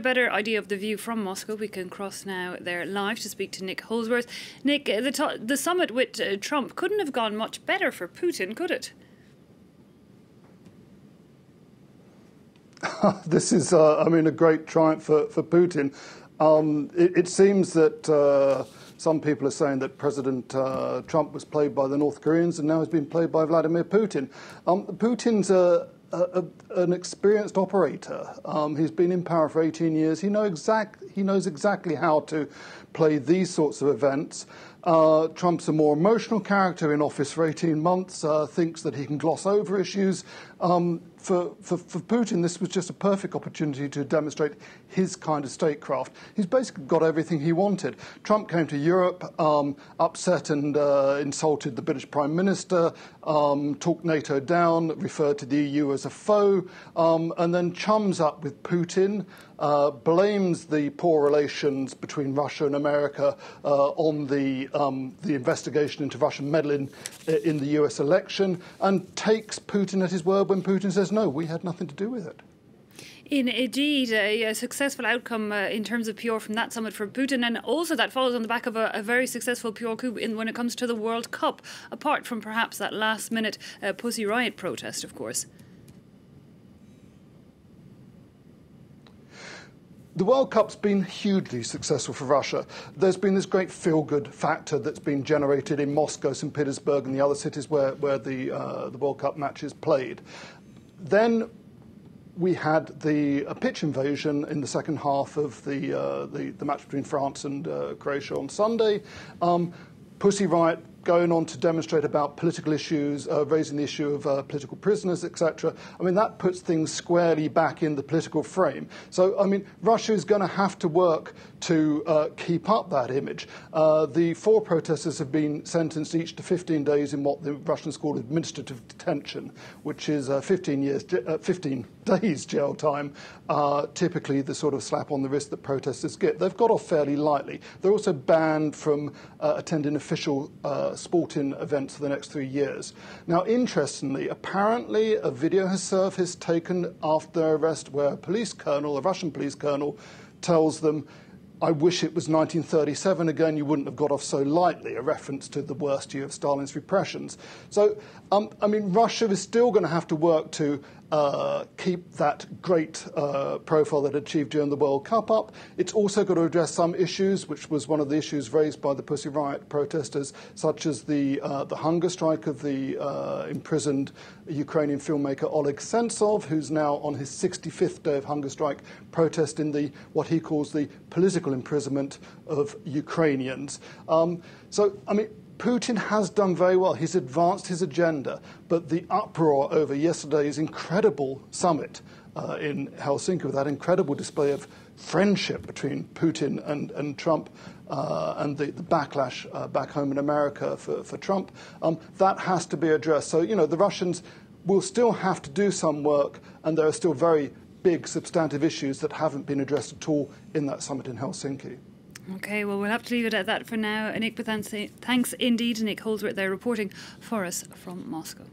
better idea of the view from Moscow, we can cross now there live to speak to Nick Holsworth. Nick, the summit with Trump couldn't have gone much better for Putin, could it? This is, a great triumph for Putin. It seems that some people are saying that President Trump was played by the North Koreans and now has been played by Vladimir Putin. Putin's an experienced operator. He's been in power for 18 years. He knows exactly how to play these sorts of events. Trump's a more emotional character in office for 18 months, thinks that he can gloss over issues. For Putin, this was just a perfect opportunity to demonstrate his kind of statecraft. He's basically got everything he wanted. Trump came to Europe, upset and insulted the British Prime Minister, talked NATO down, referred to the EU as a foe, and then chums up with Putin, blames the poor relations between Russia and America on the investigation into Russian meddling in the US election, and takes Putin at his word when Putin says, no, we had nothing to do with it. Indeed, a successful outcome in terms of PR from that summit for Putin, and also that follows on the back of a very successful PR coup when it comes to the World Cup, apart from perhaps that last-minute Pussy Riot protest, of course. The World Cup's been hugely successful for Russia. There's been this great feel-good factor that's been generated in Moscow, St. Petersburg and the other cities where the World Cup matches played. Then we had a pitch invasion in the second half of the match between France and Croatia on Sunday. Pussy Riot going on to demonstrate about political issues, raising the issue of political prisoners, etc. That puts things squarely back in the political frame. So, Russia is going to have to work to keep up that image. The 4 protesters have been sentenced each to 15 days in what the Russians call administrative detention, which is 15 days jail time, typically the sort of slap on the wrist that protesters get. They've got off fairly lightly. They're also banned from attending official sporting events for the next 3 years. Now, interestingly, apparently a video has surfaced taken after their arrest where a Russian police colonel, tells them, I wish it was 1937 again, you wouldn't have got off so lightly, a reference to the worst year of Stalin's repressions. So, Russia is still going to have to work to keep that great profile that it achieved during the World Cup up. It's also got to address some issues, which was one of the issues raised by the Pussy Riot protesters, such as the hunger strike of the imprisoned Ukrainian filmmaker Oleg Sentsov, who's now on his 65th day of hunger strike, protesting what he calls the political imprisonment of Ukrainians. Putin has done very well. He's advanced his agenda, but the uproar over yesterday's incredible summit in Helsinki, with that incredible display of friendship between Putin and Trump, and the backlash back home in America for Trump, that has to be addressed. So, the Russians will still have to do some work, and there are still very big substantive issues that haven't been addressed at all in that summit in Helsinki. OK, well, we'll have to leave it at that for now. Nick, but thanks indeed to Nick Holsworth there reporting for us from Moscow.